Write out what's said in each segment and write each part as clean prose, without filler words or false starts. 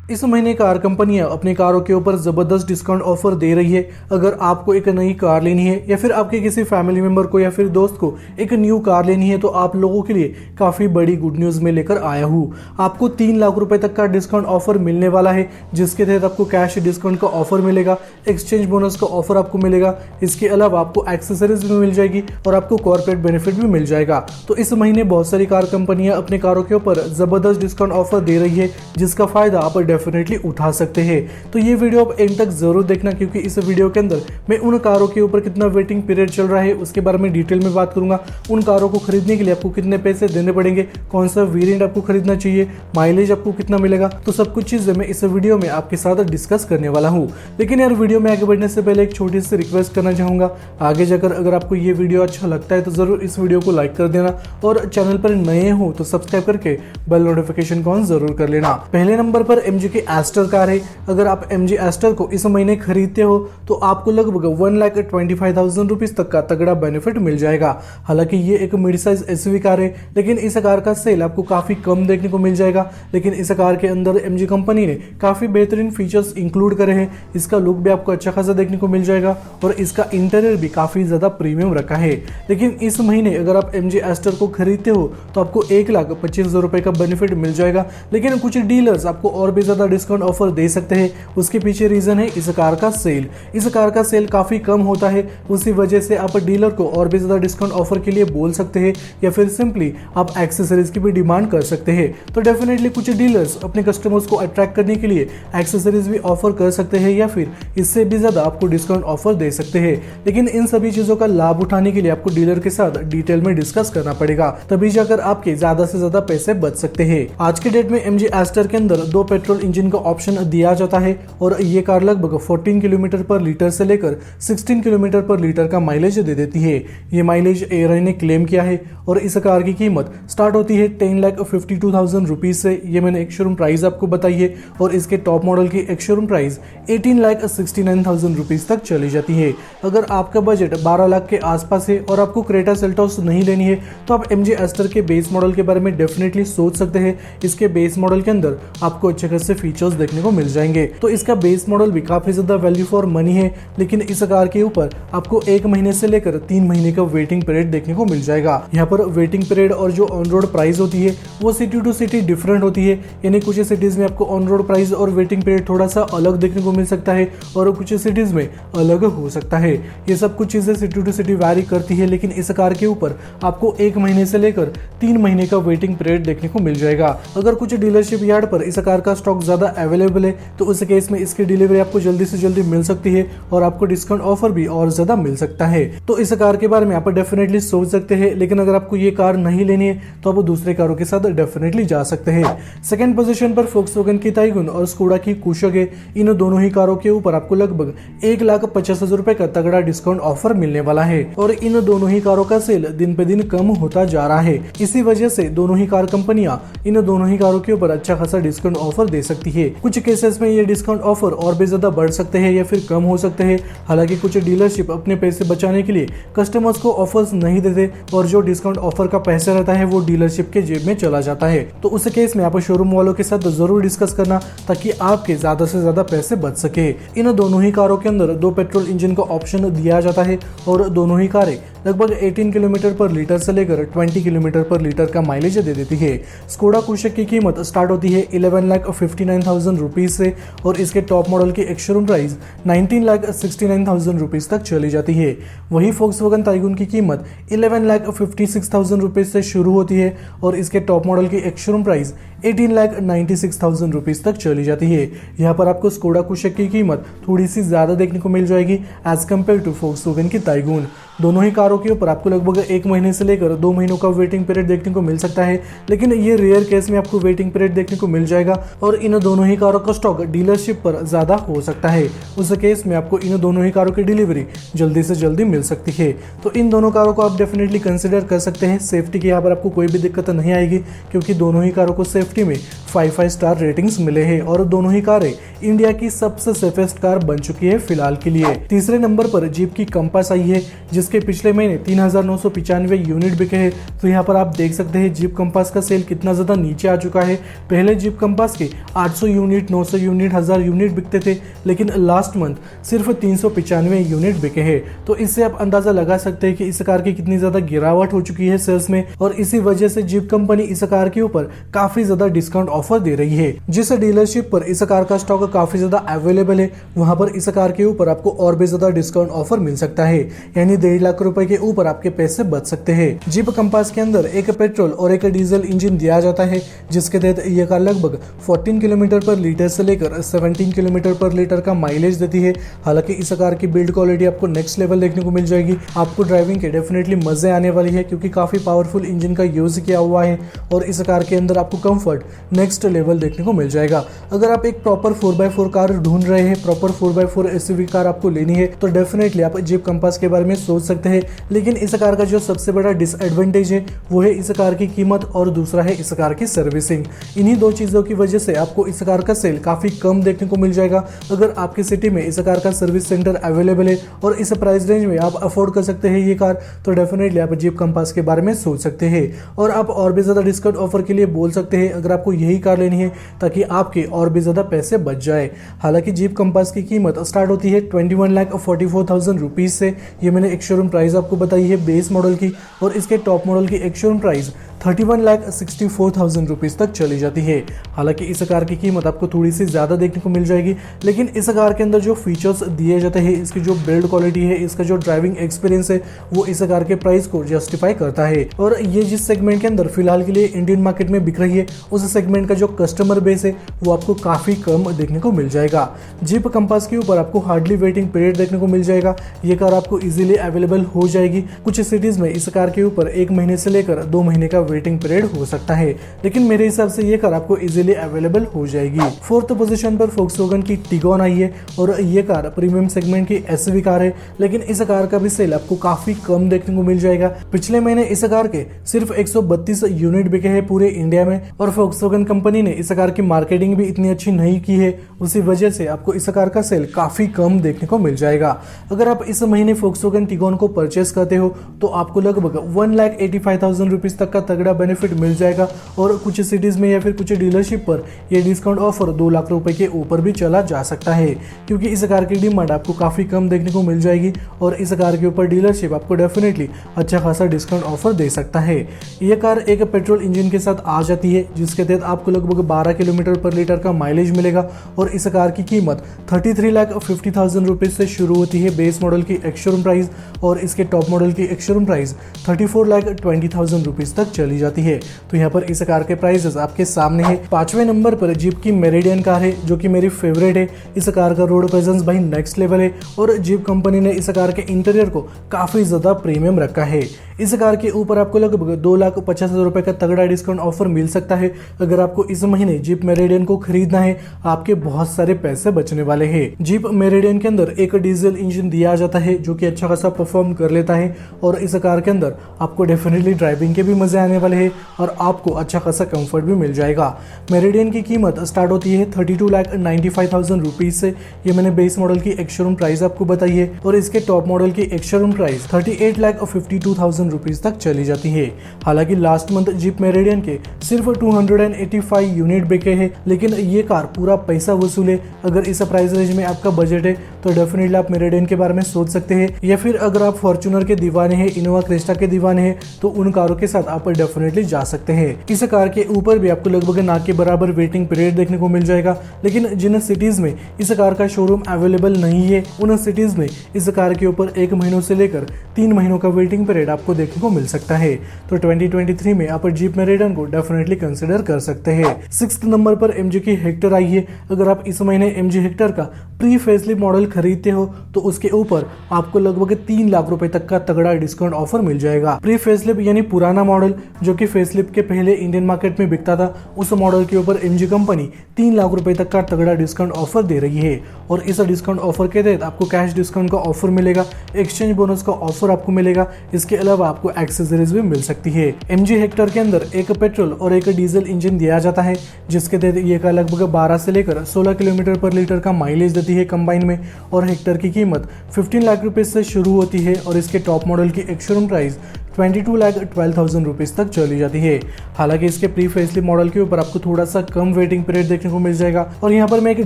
इस महीने कार कंपनियां अपनी कारों के ऊपर जबरदस्त डिस्काउंट ऑफर दे रही है। अगर आपको एक नई कार लेनी है या फिर आपके किसी फैमिली मेंबर को या फिर दोस्त को एक न्यू कार लेनी है तो आप लोगों के लिए काफी बड़ी गुड न्यूज में लेकर आया हूँ। आपको 3 लाख रुपए तक का डिस्काउंट ऑफर मिलने वाला है, जिसके तहत आपको कैश डिस्काउंट का ऑफर मिलेगा, एक्सचेंज बोनस का ऑफर आपको मिलेगा। इसके अलावा आपको एक्सेसरीज भी मिल जाएगी और आपको कॉर्पोरेट बेनिफिट भी मिल जाएगा। तो इस महीने बहुत सारी कार कंपनियां अपने कारों के ऊपर जबरदस्त डिस्काउंट ऑफर दे रही है, जिसका फायदा आप डेफिनेटली उठा सकते हैं। तो ये वीडियो आप एंड तक जरूर देखना, क्योंकि इस वीडियो के अंदर मैं उन कारों के ऊपर कितना वेटिंग पीरियड चल रहा है उसके बारे में डिटेल में बात करूंगा। उन कारों को खरीदने के लिए आपको कितने पैसे देने पड़ेंगे, कौन सा वेरिएंट आपको खरीदना चाहिए, माइलेज आपको कितना मिलेगा, तो सब कुछ चीजें मैं इस वीडियो में आपके साथ डिस्कस करने वाला हूँ। लेकिन यार वीडियो में आगे बढ़ने से पहले एक छोटी सी रिक्वेस्ट करना चाहूंगा। आगे जाकर अगर आपको ये वीडियो अच्छा लगता है तो जरूर इस वीडियो को लाइक कर देना, और चैनल पर नए हो तो सब्सक्राइब करके बेल नोटिफिकेशन को ऑन जरूर कर लेना। पहले नंबर पर MG की एस्टर कार है। अगर आप MG एस्टर को इस महीने खरीदते हो तो आपको लगभग 1,25,000 रुपीज तक का तगड़ा बेनिफिट मिल जाएगा। हालांकि ये एक मिड साइज SUV कार है, लेकिन इस कार का सेल आपको काफी कम देखने को मिल जाएगा। लेकिन इस कार के अंदर MG कंपनी ने काफी बेहतरीन फीचर्स इंक्लूड करे हैं। इसका लुक भी आपको अच्छा खासा देखने को मिल जाएगा और इसका इंटीरियर भी काफी ज्यादा प्रीमियम रखा है। लेकिन इस महीने अगर आप MG एस्टर को खरीदते हो तो आपको 1,25,000 रुपए का बेनिफिट मिल जाएगा। लेकिन कुछ डीलर्स आपको और भी ज्यादा डिस्काउंट ऑफर दे सकते हैं। उसके पीछे रीजन है इस कार का सेल। इस कार का सेल काफी कम होता है, उसी वजह से आप डीलर को और भी ज्यादा डिस्काउंट ऑफर के लिए बोल सकते हैं, या फिर सिंपली आप एक्सेसरीज की भी डिमांड कर सकते हैं। तो डेफिनेटली कुछ डीलर्स अपने कस्टमर्स को अट्रैक्ट करने के लिए एक्सेसरीज भी ऑफर कर सकते हैं, या फिर इससे भी ज्यादा आपको डिस्काउंट ऑफर दे सकते हैं। लेकिन इन सभी चीजों का लाभ उठाने के लिए आपको डीलर के साथ डिटेल में डिस्कस करना पड़ेगा, तभी जाकर आपके ज्यादा से ज्यादा पैसे बच सकते हैं। आज के डेट में MG एस्टर के अंदर 2 पेट्रोल इंजन का ऑप्शन दिया जाता है, और ये कार लगभग 14 किलोमीटर पर लीटर से लेकर 16 किलोमीटर पर लीटर का माइलेज दे देती है। ये माइलेज एयरलाइन ने क्लेम किया है, और इस कार की कीमत स्टार्ट होती है 10,52,000 रुपीज से। ये मैंने एक शोरूम प्राइस आपको बताई है, और इसके टॉप मॉडल की एक शोरूम प्राइस 18,69,000 रुपीज तक चली जाती है। अगर आपका बजट 12 लाख के आसपास है और आपको क्रेटा सेल्टोस नहीं लेनी है तो आप MG एस्टर के बेस मॉडल के बारे में डेफिनेटली सोच सकते हैं। इसके बेस मॉडल के अंदर आपको अच्छे खासे फीचर्स देखने को मिल जाएंगे। तो इसका बेस मॉडल भी काफी ज्यादा वैल्यू फॉर मनी है। लेकिन इस कार के ऊपर आपको 1 महीने से लेकर 3 महीने का वेटिंग पीरियड देखने को मिल जाएगा। यहाँ पर वेटिंग पीरियड और जो ऑन रोड प्राइस होती है वो सिटी टू सिटी डिफरेंट होती है। यानी कुछ सिटीज में आपको ऑन रोड प्राइस और वेटिंग पीरियड थोड़ा सा अलग देखने को मिल सकता है, और कुछ सिटीज में अलग हो सकता है। ये सब कुछ चीजें सिटी टू सिटी वैरी करती है। लेकिन इस कार के ऊपर आपको 1 महीने से लेकर 3 महीने का वेटिंग पीरियड देखने को मिल जाएगा। अगर कुछ डीलरशिप यार्ड पर इस कार का स्टॉक ज्यादा अवेलेबल है तो उस केस में इसकी डिलीवरी आपको जल्दी से जल्दी मिल सकती है, और आपको डिस्काउंट ऑफर भी और ज्यादा मिल सकता है। तो इस कार के बारे में आप डेफिनेटली सोच सकते हैं। लेकिन अगर आपको ये कार नहीं लेनी है तो आप दूसरे कारों के साथ डेफिनेटली जा सकते हैं। सेकंड पोजीशन पर फोक्सवैगन की ताइगुन और स्कोडा की कुशक है। इन दोनों ही कारों के ऊपर आपको लगभग 1,50,000 रुपए का तगड़ा डिस्काउंट ऑफर मिलने वाला है, और इन दोनों ही कारों का सेल दिन पे दिन कम होता जा रहा है। इसी वजह से दोनों ही कार कंपनियां इन दोनों ही कारों के ऊपर अच्छा खासा डिस्काउंट ऑफर दे सकती है। कुछ केसेस में ये डिस्काउंट ऑफर और भी ज्यादा बढ़ सकते हैं या फिर कम हो सकते हैं। हालांकि कुछ डीलरशिप अपने पैसे बचाने के लिए कस्टमर्स को ऑफर्स नहीं देते, और जो डिस्काउंट ऑफर का पैसा रहता है वो डीलरशिप के जेब में चला जाता है। तो उस केस में आप शोरूम वालों के साथ जरूर डिस्कस करना, ताकि आपके ज्यादा से ज्यादा पैसे बच सके। इन दोनों ही कारों के अंदर 2 पेट्रोल इंजन का ऑप्शन दिया जाता है, और दोनों ही कारें लगभग 18 किलोमीटर पर लीटर से लेकर 20 किलोमीटर पर लीटर का माइलेज दे देती है। स्कोडा कुशक की कीमत स्टार्ट होती है 11,59,000 रुपीज से, और इसके टॉप मॉडल की एक शोरूम प्राइस 19,69,000 रुपीज तक चली जाती है। वही फोक्सवैगन ताइगुन की कीमत 11,56,000 रुपीज से शुरू होती है, और इसके टॉप मॉडल की एक शोरूम प्राइस 18,96,000 रुपीज तक चली जाती है। यहाँ पर आपको स्कोडा कुशक की कीमत थोड़ी सी ज्यादा देखने को मिल जाएगी एज कम्पेयर टू फोक्सवैगन की ताइगुन। दोनों ही कारों के ऊपर आपको लगभग 1 महीने से लेकर 2 महीनों का वेटिंग पीरियड देखने को मिल सकता है। लेकिन ये रेयर केस में आपको वेटिंग पीरियड देखने को मिल जाएगा, और इन दोनों ही कारों का स्टॉक डीलरशिप पर ज्यादा हो सकता है। उस केस में आपको इन दोनों ही कारों की डिलीवरी जल्दी से जल्दी मिल सकती है। तो इन दोनों कारों को आप डेफिनेटली कंसिडर कर सकते हैं। सेफ्टी की यहाँ पर आपको कोई भी दिक्कत नहीं आएगी, क्योंकि दोनों ही कारों को सेफ्टी में 5 स्टार रेटिंग्स मिले हैं और दोनों ही कारें इंडिया की सबसे सेफेस्ट कार बन चुकी है फिलहाल के लिए। तीसरे नंबर पर जीप की कंपास आई है, जिसके पिछले महीने 3995 यूनिट बिके हैं। तो यहाँ पर आप देख सकते हैं जीप कंपास का सेल कितना ज्यादा नीचे आ चुका है। पहले जीप कंपास के 800 यूनिट, 900 यूनिट, 1000 यूनिट बिकते थे, लेकिन लास्ट मंथ सिर्फ 395 यूनिट बिके हैं। तो इससे आप अंदाजा लगा सकते हैं कि इस कार की कितनी ज्यादा गिरावट हो चुकी है सेल्स में, और इसी वजह से जीप कंपनी इस कार के ऊपर काफी ज्यादा डिस्काउंट ऑफर दे रही है। जिस डीलरशिप पर इस कार का स्टॉक काफी ज्यादा अवेलेबल है, वहां पर इस कार के ऊपर आपको और भी ज्यादा डिस्काउंट ऑफर मिल सकता है, यानी 1.5 लाख रुपए के ऊपर आपके पैसे बच सकते हैं। जीप कंपास के अंदर एक पेट्रोल और एक डीजल इंजन दिया जाता है, जिसके तहत यह कार लगभग 14 किलोमीटर पर लीटर से लेकर 17 किलोमीटर पर लीटर का माइलेज देती है। हालांकि इस कार की बिल्ड क्वालिटी आपको नेक्स्ट लेवल देखने को मिल जाएगी। आपको ड्राइविंग के डेफिनेटली मजे आने वाली है, क्योंकि काफी पावरफुल इंजन का यूज किया हुआ है और इस कार के अंदर आपको कंफर्ट नेक्स्ट लेवल देखने को मिल जाएगा। अगर आप एक प्रॉपर 4x4 कार ढूंढ रहे हैं, प्रॉपर 4x4 एसयूवी कार आपको लेनी है, तो डेफिनेटली आप जीप कंपास के बारे में सोच सकते हैं। लेकिन इस कार का जो सबसे बड़ा डिसएडवांटेज है वो है इस कार की कीमत, और दूसरा है इस कार की सर्विसिंग। इन्हीं दो चीजों की वजह से आपको इस कार का सेल काफी कम देखने को मिल जाएगा। अगर आपकी सिटी में इस कार का सर्विस सेंटर अवेलेबल है और इस प्राइस रेंज में आप अफोर्ड कर सकते हैं ये कार, तो डेफिनेटली आप जीप कंपास के बारे में सोच सकते हैं। और आप और भी ज्यादा डिस्काउंट ऑफर के लिए बोल सकते हैं अगर आपको यही कार लेनी है, ताकि आपके और भी ज्यादा पैसे बच जाए। हालांकि जीप कंपास की कीमत स्टार्ट होती है 21,44,000 रुपीज से। ये मैंने एक शोरूम प्राइस आपको बताई है बेस मॉडल की, और इसके टॉप मॉडल की एक शोरूम प्राइस 31,64,000 रुपीज तक चली जाती है। हालांकि इस कार की कीमत आपको थोड़ी सी ज्यादा देखने को मिल जाएगी, लेकिन इस कार के अंदर जो फीचर्स दिए जाते हैं, इसकी जो बिल्ड क्वालिटी है, इसका जो ड्राइविंग एक्सपीरियंस है, वो इस कार के प्राइस को जस्टिफाई करता है। और ये जिस सेगमेंट के अंदर फिलहाल के लिए इंडियन मार्केट में बिक रही है, उस सेगमेंट का जो कस्टमर बेस है वो आपको काफी कम देखने को मिल जाएगा। जीप कंपास के ऊपर आपको हार्डली वेटिंग पीरियड देखने को मिल जाएगा। ये कार आपको इजीली अवेलेबल हो जाएगी। कुछ सिटीज में इस कार के ऊपर 1 महीने से लेकर 2 महीने का वेटिंग पीरियड हो सकता है, लेकिन मेरे हिसाब से ये कार आपको इजीली अवेलेबल हो जाएगी। 4th पोजीशन पर फोक्सवैगन की टिगोन आई है, और ये कार प्रीमियम सेगमेंट की एसयूवी कार है, लेकिन इस कार का भी सेल आपको काफी कम देखने को मिल जाएगा। पिछले महीने इस कार के सिर्फ 132 यूनिट बिके हैं पूरे इंडिया में, और फोक्सवैगन कंपनी ने इस कार की मार्केटिंग भी इतनी अच्छी नहीं की है, उसी वजह से आपको इस कार का सेल काफी कम देखने को मिल जाएगा। अगर आप इस महीने फोक्सवैगन टिगोन को परचेस करते हो तो आपको लगभग 1,85,000 रुपीज तक का तगड़ा बेनिफिट मिल जाएगा, और कुछ सिटीज में या फिर कुछ डीलरशिप पर यह डिस्काउंट ऑफर 2 लाख रुपए के ऊपर भी चला जा सकता है, क्योंकि इस कार की डिमांड आपको काफी कम देखने को मिल जाएगी, और इस कार के ऊपर डीलरशिप आपको डेफिनेटली अच्छा खासा डिस्काउंट ऑफर दे सकता है। यह कार एक पेट्रोल इंजन के साथ आ जाती है, जिसके तहत आपको लगभग 12 किलोमीटर पर लीटर का माइलेज मिलेगा, और इस कार की कीमत 33,50,000 रुपीज से शुरू होती है बेस मॉडल की एक शोरूम प्राइस, और इसके टॉप मॉडल की एक शोरूम प्राइस 34,20,000 रुपीज तक चली जाती है। तो यहाँ पर इस कार के प्राइसेस आपके सामने है। 5वें नंबर पर जीप की मेरिडियन कार है, जो कि मेरी फेवरेट है। इस कार का रोड प्रेजेंस भाई नेक्स्ट लेवल है, और जीप कंपनी ने इस कार के इंटीरियर को काफी ज्यादा प्रीमियम रखा है। इस कार के ऊपर आपको लगभग 2,50,000 रुपए का तगड़ा डिस्काउंट ऑफर मिल सकता है। अगर आपको इस महीने जीप मेरिडियन को खरीदना है, आपके बहुत सारे पैसे बचने वाले हैं। जीप मेरिडियन के अंदर एक डीजल इंजन दिया जाता है, जो कि अच्छा खासा परफॉर्म कर लेता है, और इस कार के अंदर आपको डेफिनेटली ड्राइविंग के भी मजे आने वाले हैं, और आपको अच्छा खासा कंफर्ट भी मिल जाएगा। मेरिडियन की कीमत स्टार्ट होती है 32,95,000 रुपीज से। ये मैंने बेस मॉडल की एक शोरूम प्राइस आपको बताई है, और इसके टॉप मॉडल की एक शोरूम प्राइस 38,52,000 रुपीज तक चली जाती है। हालांकि लास्ट मंथ जीप मेरिडियन के सिर्फ 285 यूनिट बिके हैं, लेकिन ये कार पूरा पैसा वसूल है। अगर इस प्राइस रेंज में आपका बजट है तो डेफिनेटली आप मेरिडियन के बारे में सोच सकते हैं, या फिर अगर आप फॉर्च्यूनर के दीवाने हैं, इनोवा क्रिस्टा के दीवाने हैं, तो उन कारों के साथ आप डेफिनेटली जा सकते हैं। इस कार के ऊपर भी आपको लगभग ना के बराबर वेटिंग पीरियड देखने को मिल जाएगा, लेकिन जिन सिटीज में इस कार का शोरूम अवेलेबल नहीं है, उन सिटीज में इस कार के ऊपर 1 महीनों से लेकर 3 महीनों का वेटिंग पीरियड आपको देखने को मिल सकता है। तो 2023 में आप जीप मेरिडियन को डेफिनेटली कंसिडर कर सकते हैं। 6th नंबर पर MG की हेक्टर आई है। अगर आप इस महीने MG हेक्टर का प्री फेसलिफ्ट मॉडल खरीदते हो तो उसके ऊपर आपको लगभग 3 लाख रुपए तक का तगड़ा डिस्काउंट ऑफर मिल जाएगा। प्री फेसलिफ्ट यानी पुराना मॉडल जो कि फेसलिफ्ट के पहले इंडियन मार्केट में बिकता था, उस मॉडल के ऊपर एमजी कंपनी 3 लाख रुपए तक का तगड़ा डिस्काउंट ऑफर दे रही है। और इस डिस्काउंट ऑफर के तहत आपको कैश डिस्काउंट का ऑफर मिलेगा, एक्सचेंज बोनस का ऑफर आपको मिलेगा, इसके अलावा आपको एक्सेसरीज भी मिल सकती है। एमजी हेक्टर के अंदर एक पेट्रोल और एक डीजल इंजन दिया जाता है, जिसके तहत ये कार लगभग 12 से लेकर 16 किलोमीटर पर लीटर का माइलेज देती है कंबाइन में। और हेक्टर की कीमत 15 लाख रुपए से शुरू होती है और इसके टॉप मॉडल की एक शोरूम प्राइस 22,12,000 रुपीज तक चली जाती है। हालांकि इसके प्री फेसलिफ्ट मॉडल के ऊपर आपको थोड़ा सा कम वेटिंग पीरियड देखने को मिल जाएगा। और यहाँ पर मैं एक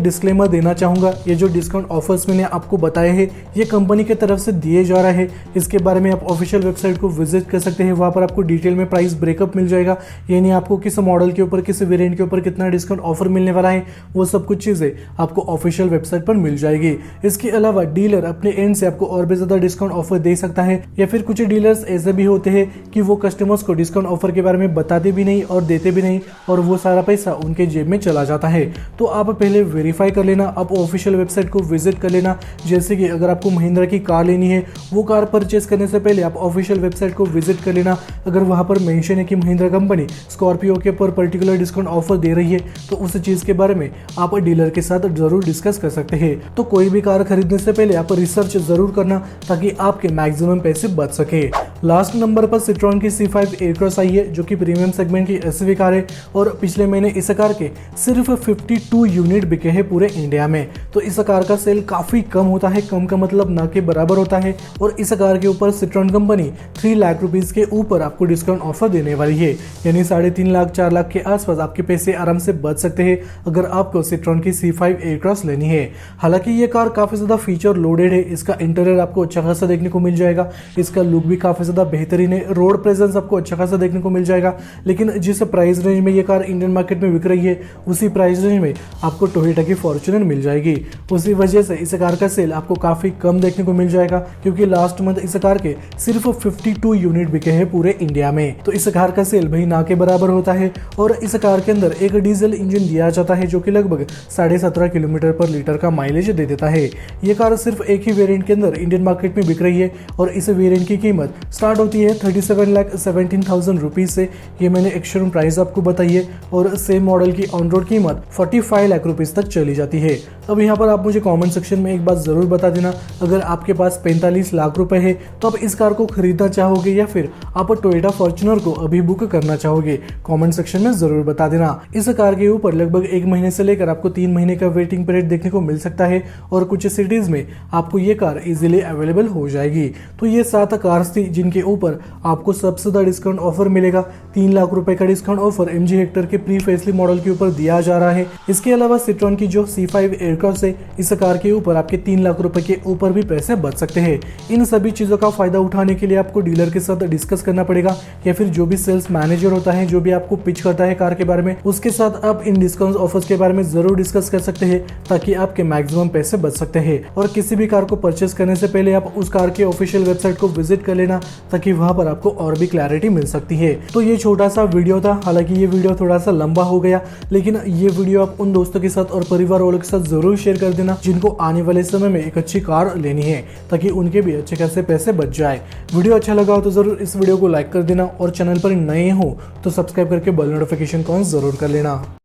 डिस्क्लेमर देना चाहूंगा, ये जो डिस्काउंट ऑफर्स मैंने आपको बताए हैं ये कंपनी की तरफ से दिए जा रहे हैं। इसके बारे में आप ऑफिशियल वेबसाइट को विजिट कर सकते हैं, वहां पर आपको डिटेल में प्राइस ब्रेकअप मिल जाएगा, यानी आपको किस मॉडल के ऊपर किस वेरिएंट के ऊपर कितना डिस्काउंट ऑफर मिलने वाला है वो सब कुछ चीजें आपको ऑफिशियल वेबसाइट पर मिल जाएगी। इसके अलावा डीलर अपने एंड से आपको और भी ज्यादा डिस्काउंट ऑफर दे सकता है, या फिर कुछ डीलर्स ऐसे भी होते हैं कि वो कस्टमर्स को डिस्काउंट ऑफर के बारे में बताते भी नहीं और देते भी नहीं, और वो सारा पैसा उनके जेब में चला जाता है। तो आप पहले वेरीफाई कर लेना, आप ऑफिशियल वेबसाइट को विजिट कर लेना। जैसे कि अगर आपको महिंद्रा की कार लेनी है, वो कार परचेस करने से पहले आप ऑफिशियल वेबसाइट को विजिट कर लेना। अगर वहां पर मेंशन है कि महिंद्रा कंपनी स्कॉर्पियो के ऊपर पर्टिकुलर डिस्काउंट ऑफर दे रही है, तो उस चीज के बारे में आप डीलर के साथ जरूर डिस्कस कर सकते हैं। तो कोई भी कार खरीदने से पहले आप रिसर्च जरूर करना ताकि आपके मैक्सिमम पैसे बच सके। लास्ट नंबर पर सिट्रॉन की C5 एयरक्रॉस आई है, जो कि प्रीमियम सेगमेंट की एसयूवी कार है और पिछले महीने इस कार के सिर्फ 52 यूनिट बिके हैं पूरे इंडिया में। तो इस कार का सेल काफी कम होता है, कम का मतलब ना के बराबर होता है। और इस कार के ऊपर सिट्रॉन कंपनी 3 लाख रुपीज के ऊपर आपको डिस्काउंट ऑफर देने वाली है, यानी 3.5 लाख 4 लाख के आसपास आपके पैसे आराम से बच सकते हैं अगर आपको सिट्रॉन की C5 एयरक्रॉस लेनी है। हालांकि ये कार काफी ज्यादा फीचर लोडेड है, इसका इंटीरियर आपको अच्छा खासा देखने को मिल जाएगा, इसका लुक भी काफी ज्यादा बेहतरीन है, रोड प्रेजेंस आपको अच्छा खासा देखने को मिल जाएगा। लेकिन जिस प्राइस रेंज में ये कार इंडियन मार्केट में बिक रही है, उसी प्राइस रेंज में आपको टोयोटा की फॉर्च्यूनर मिल जाएगी। उसी वजह से इस कार का सेल आपको काफी कम देखने को मिल जाएगा, क्योंकि लास्ट मंथ इस कार के सिर्फ 52 यूनिट बिके हैं पूरे इंडिया में। तो इस कार का सेल भाई ना के बराबर होता है। और इस कार के अंदर एक डीजल इंजन दिया जाता है, जो कि लगभग 17.5 किलोमीटर पर लीटर का माइलेज दे देता है। ये कार सिर्फ एक ही वेरिएंट के अंदर इंडियन मार्केट में बिक रही है और इस वेरिएंट की कीमत स्टार्ट होती है 37,17,000 रुपीज से। ये मैंने एक शोरूम प्राइस आपको बताई है। और सेम मॉडल की ऑन रोड कीमत 45 लाख रुपीज तक चली जाती है। अब यहाँ पर आप मुझे कमेंट सेक्शन में एक बात जरूर बता देना, अगर आपके पास 45 लाख रुपए है तो आप इस कार को खरीदना चाहोगे या फिर आप टोयोटा फॉर्च्यूनर को अभी बुक करना चाहोगे? कमेंट सेक्शन में जरूर बता देना। इस कार के ऊपर लगभग 1 महीने से लेकर आपको 3 महीने का वेटिंग पीरियड देखने को मिल सकता है और कुछ सिटीज में आपको ये कार इजीली अवेलेबल हो जाएगी। तो ये 7 कार्स थी जिनके ऊपर आपको सबसे ज्यादा डिस्काउंट ऑफर मिलेगा। 3 लाख रुपए का डिस्काउंट ऑफर एमजी हेक्टर के प्री फेसलिफ्ट मॉडल के ऊपर दिया जा रहा है। इसके अलावा सिट्रॉन की जो C5 एयरक्रॉस है, इस कार के ऊपर आपके 3 लाख रुपए के ऊपर भी पैसे बच सकते हैं। इन सभी चीजों का फायदा उठाने के लिए आपको डीलर के साथ डिस्कस करना पड़ेगा, या फिर जो भी सेल्स मैनेजर होता है, जो भी आपको पिच करता है कार के बारे में, उसके साथ आप इन डिस्काउंट ऑफर्स के बारे में जरूर डिस्कस कर सकते हैं ताकि आपके मैक्सिमम पैसे बच सकते हैं। और किसी भी कार को परचेस करने से पहले आप उस कार के ऑफिशियल वेबसाइट को विजिट कर लेना ताकि वहां पर आपको और भी क्लैरिटी मिल सकती है। तो ये छोटा सा वीडियो था, हालांकि ये वीडियो थोड़ा सा लंबा हो गया, लेकिन ये वीडियो आप उन दोस्तों के साथ और परिवार वालों के साथ जरूर शेयर कर देना जिनको आने वाले समय में एक अच्छी कार लेनी है, ताकि उनके भी अच्छे खासे पैसे बच जाए। वीडियो अच्छा लगा हो तो जरूर इस वीडियो को लाइक कर देना और चैनल पर नए हो तो सब्सक्राइब करके बेल नोटिफिकेशन को ऑन जरूर कर लेना।